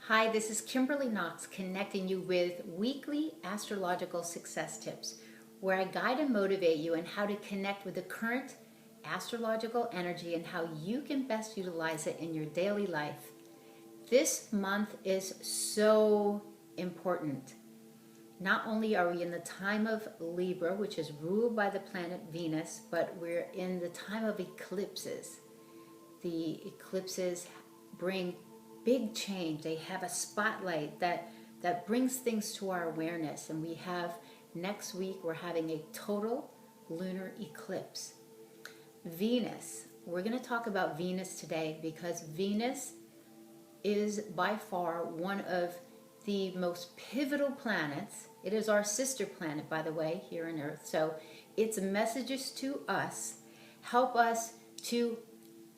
Hi, this is Kimberly Knox connecting you with weekly astrological success tips, where I guide and motivate you in how to connect with the current astrological energy and how you can best utilize it in your daily life. This month is so important. Not only are we in the time of Libra, which is ruled by the planet Venus, but we're in the time of eclipses. The eclipses bring big change. They have a spotlight that brings things to our awareness. And we have next week, we're having a total lunar eclipse. Venus. We're going to talk about Venus today because Venus is by far one of the most pivotal planets. It is our sister planet, by the way, here on Earth. So its messages to us help us to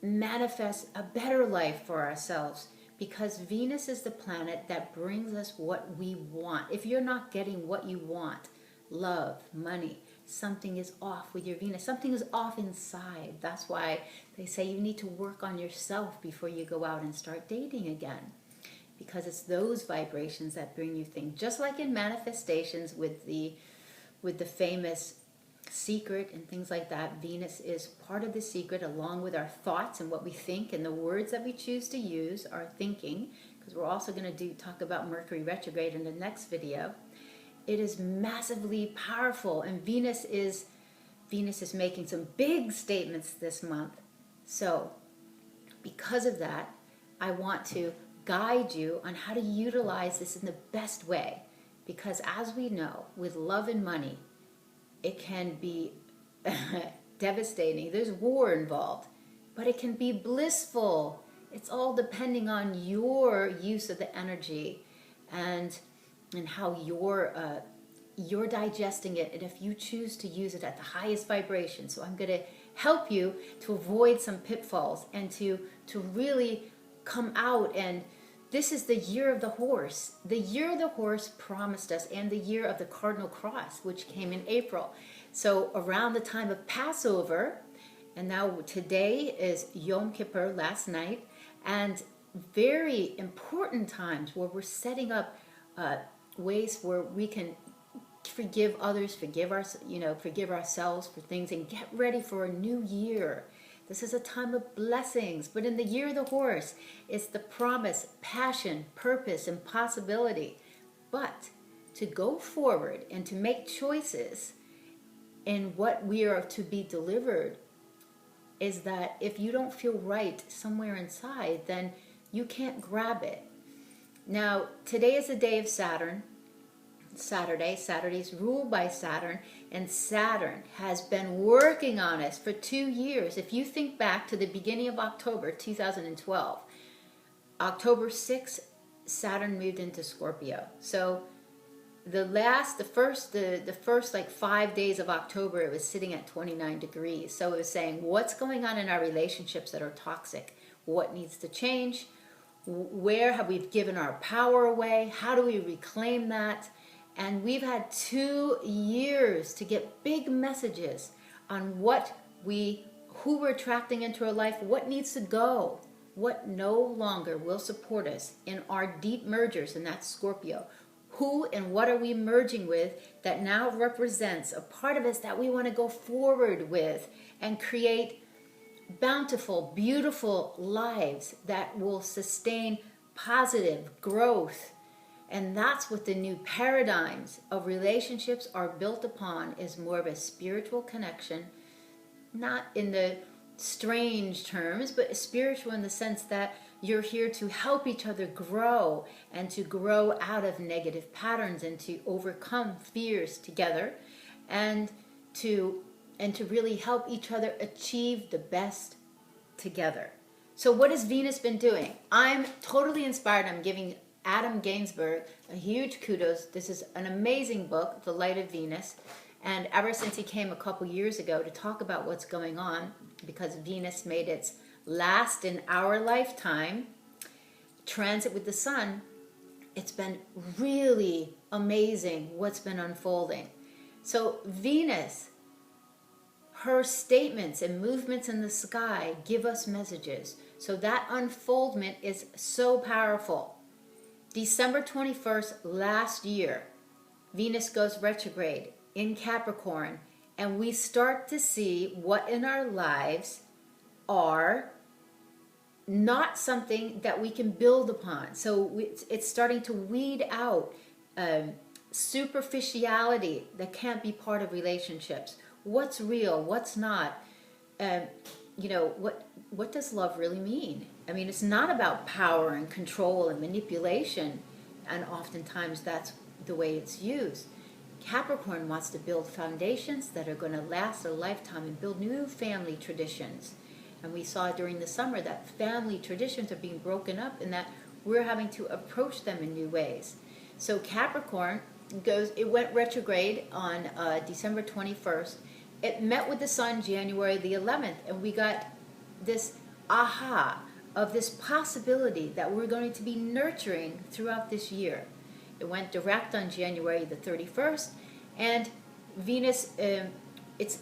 manifest a better life for ourselves, because Venus is the planet that brings us what we want. If you're not getting what you want, love, money, something is off with your Venus. Something is off inside. That's why they say you need to work on yourself before you go out and start dating again, because it's those vibrations that bring you things. Just like in manifestations with the famous secret and things like that, Venus is part of the secret, along with our thoughts and what we think and the words that we choose to use, our thinking, because we're also going to talk about Mercury retrograde in the next video. It is massively powerful, and Venus is making some big statements this month. So because of that, I want to guide you on how to utilize this in the best way, because as we know, with love and money, it can be devastating. There's war involved, but it can be blissful. It's all depending on your use of the energy and how you're digesting it, and if you choose to use it at the highest vibration. So I'm going to help you to avoid some pitfalls and to really come out. And this is the year of the horse. The year of the horse promised us, and the year of the cardinal cross, which came in April. So around the time of Passover, and now today is Yom Kippur, last night, and very important times where we're setting up ways where we can forgive others, forgive ourselves for things, and get ready for a new year. This is a time of blessings, but in the year of the horse, it's the promise, passion, purpose, and possibility. But to go forward and to make choices in what we are to be delivered is that if you don't feel right somewhere inside, then you can't grab it. Now, today is the day of Saturn. Saturday's ruled by Saturn, and Saturn has been working on us for 2 years. If you think back to the beginning of October 2012, October 6th, Saturn moved into Scorpio. So the first like 5 days of October, it was sitting at 29 degrees. So it was saying, what's going on in our relationships that are toxic? What needs to change? Where have we given our power away? How do we reclaim that? And we've had 2 years to get big messages on who we're attracting into our life, what needs to go, what no longer will support us in our deep mergers, and that's Scorpio. Who and what are we merging with that now represents a part of us that we want to go forward with and create bountiful, beautiful lives that will sustain positive growth. And that's what the new paradigms of relationships are built upon, is more of a spiritual connection, not in the strange terms, but spiritual in the sense that you're here to help each other grow and to grow out of negative patterns and to overcome fears together and to really help each other achieve the best together. So what has Venus been doing? I'm totally inspired. I'm giving Adam Gainsbourg a huge kudos. This is an amazing book, The Light of Venus. And ever since he came a couple years ago to talk about what's going on, because Venus made its last in our lifetime transit with the sun, it's been really amazing what's been unfolding. So Venus, her statements and movements in the sky give us messages. So that unfoldment is so powerful. December 21st last year, Venus goes retrograde in Capricorn, and we start to see what in our lives are not something that we can build upon. So it's starting to weed out superficiality that can't be part of relationships. What's real? What's not? What does love really mean? I mean, it's not about power and control and manipulation, and oftentimes that's the way it's used. Capricorn wants to build foundations that are going to last a lifetime and build new family traditions. And we saw during the summer that family traditions are being broken up and that we're having to approach them in new ways. So Capricorn it went retrograde on December 21st. It met with the sun January the 11th, and we got this aha of this possibility that we're going to be nurturing throughout this year. It went direct on January the 31st, and Venus it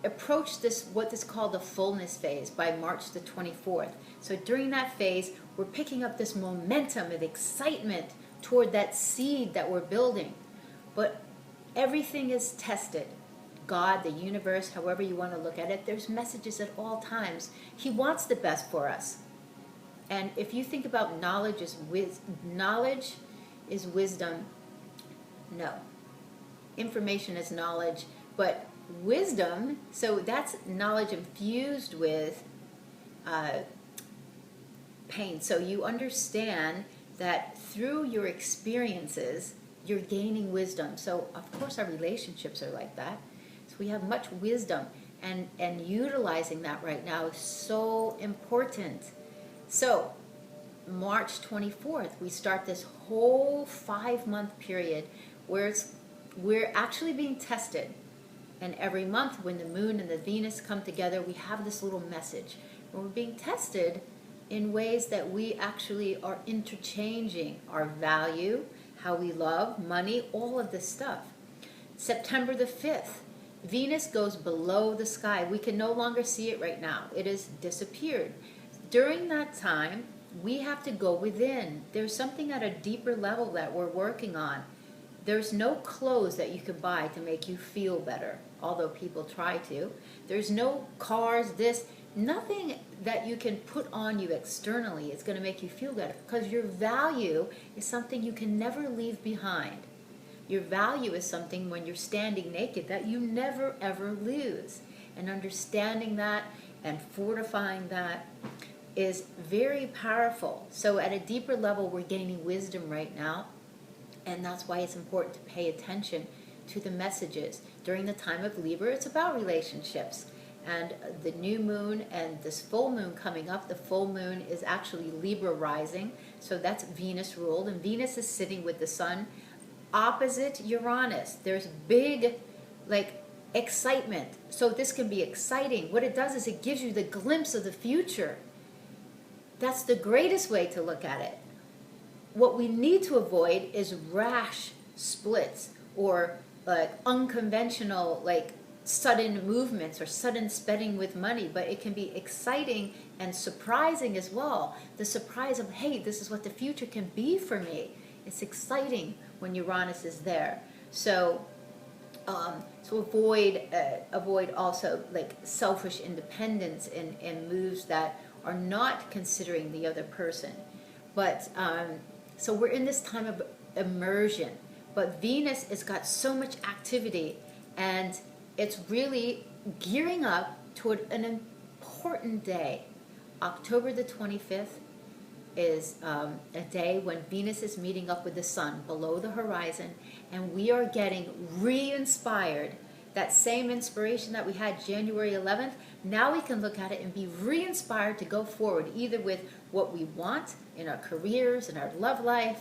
approached what is called the fullness phase by March the 24th. So during that phase, we're picking up this momentum and excitement toward that seed that we're building. But everything is tested. God, the universe, however you want to look at it, there's messages at all times. He wants the best for us. And if you think about knowledge is wisdom, no. Information is knowledge, but wisdom, so that's knowledge infused with pain. So you understand that through your experiences, you're gaining wisdom. So of course our relationships are like that. So we have much wisdom, and utilizing that right now is so important. So March 24th, we start this whole 5-month period where we're actually being tested. And every month when the moon and the Venus come together, we have this little message. And we're being tested in ways that we actually are interchanging our value, how we love, money, all of this stuff. September the 5th, Venus goes below the sky. We can no longer see it right now. It has disappeared. During that time, we have to go within. There's something at a deeper level that we're working on. There's no clothes that you can buy to make you feel better, although people try to. There's no cars, nothing that you can put on you externally is going to make you feel better, because your value is something you can never leave behind. Your value is something when you're standing naked that you never ever lose. And understanding that and fortifying that is very powerful. So at a deeper level, we're gaining wisdom right now. And that's why it's important to pay attention to the messages. During the time of Libra, it's about relationships. And the new moon and this full moon coming up, the full moon is actually Libra rising. So that's Venus ruled. And Venus is sitting with the sun opposite Uranus. There's big, excitement. So this can be exciting. What it does is it gives you the glimpse of the future. That's the greatest way to look at it. What we need to avoid is rash splits or unconventional, sudden movements or sudden spending with money. But it can be exciting and surprising as well. The surprise of, hey, this is what the future can be for me. It's exciting when Uranus is there. So avoid also selfish independence and moves that are not considering the other person. But so we're in this time of immersion. But Venus has got so much activity, and it's really gearing up toward an important day. October the 25th is a day when Venus is meeting up with the sun below the horizon, and we are getting re-inspired. That same inspiration that we had January 11th, now we can look at it and be re-inspired to go forward, either with what we want in our careers, in our love life,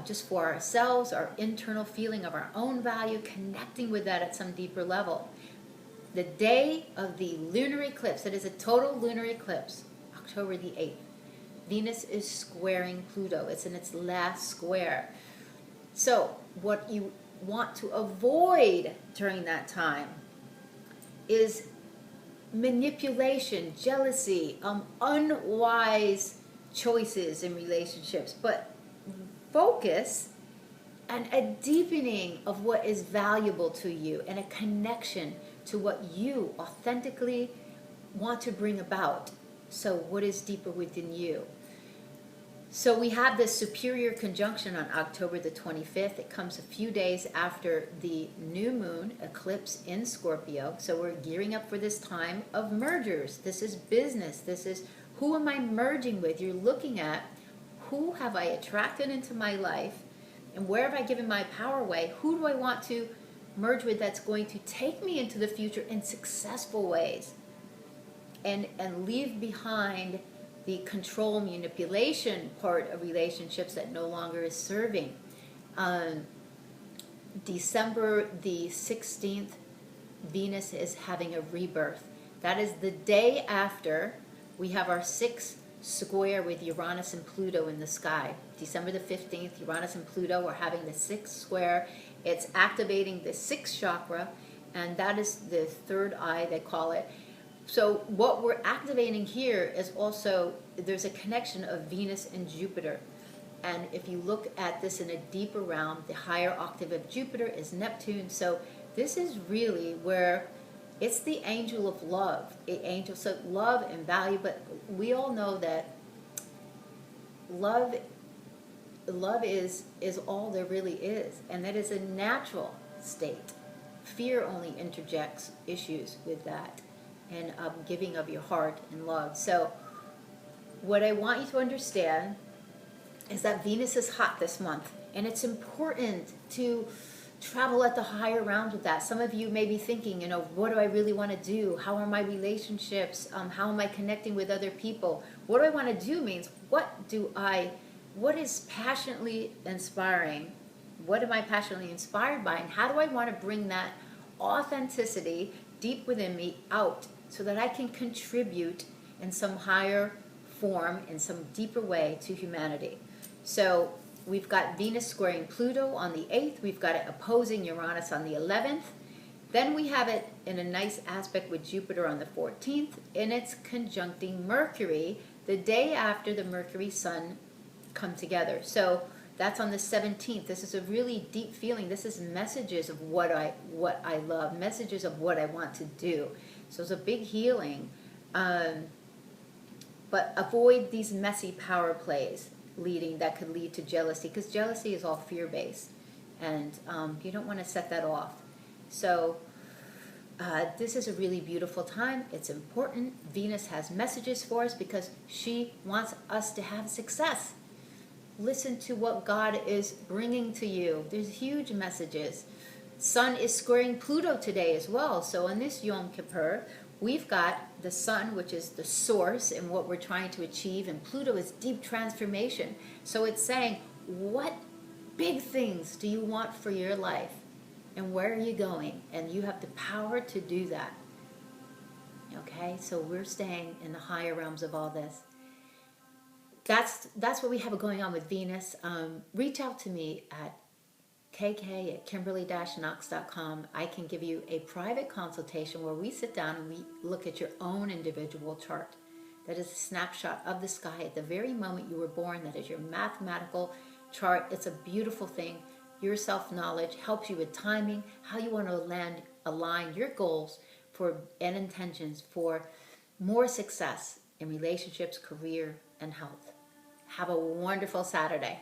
just for ourselves, our internal feeling of our own value, connecting with that at some deeper level. The day of the lunar eclipse, it is a total lunar eclipse, October the 8th. Venus is squaring Pluto. It's in its last square. So what you want to avoid during that time is manipulation, jealousy, unwise choices in relationships. But focus and a deepening of what is valuable to you and a connection to what you authentically want to bring about. So what is deeper within you? So we have this superior conjunction on October the 25th. It comes a few days after the new moon eclipse in Scorpio. So we're gearing up for this time of mergers. This is business. This is who am I merging with? You're looking at who have I attracted into my life and where have I given my power away? Who do I want to merge with that's going to take me into the future in successful ways and leave behind the control manipulation part of relationships that no longer is serving. December the 16th, Venus is having a rebirth. That is the day after we have our 6th square with Uranus and Pluto in the sky. December the 15th, Uranus and Pluto are having the 6th square. It's activating the 6th chakra, and that is the third eye, they call it. So what we're activating here is also, there's a connection of Venus and Jupiter. And if you look at this in a deeper realm, the higher octave of Jupiter is Neptune. So this is really where it's the angel of love. So love and value, but we all know that love is all there really is. And that is a natural state. Fear only interjects issues with that. And giving of your heart and love. So what I want you to understand is that Venus is hot this month, and it's important to travel at the higher realms with that. Some of you may be thinking, what do I really want to do? How are my relationships? How am I connecting with other people? What do I want to do means what is passionately inspiring? What am I passionately inspired by? And how do I want to bring that authenticity deep within me out so that I can contribute in some higher form, in some deeper way to humanity? So we've got Venus squaring Pluto on the 8th. We've got it opposing Uranus on the 11th. Then we have it in a nice aspect with Jupiter on the 14th, and it's conjuncting Mercury the day after the Mercury-Sun come together. So that's on the 17th. This is a really deep feeling. This is messages of what I love, messages of what I want to do. So it's a big healing. But avoid these messy power plays that could lead to jealousy, because jealousy is all fear-based, and you don't want to set that off. So this is a really beautiful time. It's important. Venus has messages for us because she wants us to have success. Listen to what God is bringing to you. There's huge messages. Sun is squaring Pluto today as well. So on this Yom Kippur, we've got the Sun, which is the source and what we're trying to achieve, and Pluto is deep transformation. So it's saying, what big things do you want for your life? And where are you going? And you have the power to do that. Okay, so we're staying in the higher realms of all this. That's what we have going on with Venus. Reach out to me at kk@kimberly-knox.com. I can give you a private consultation where we sit down and we look at your own individual chart. That is a snapshot of the sky at the very moment you were born. That is your mathematical chart. It's a beautiful thing. Your self-knowledge helps you with timing, how you want to align your goals and intentions for more success in relationships, career, and health. Have a wonderful Saturday.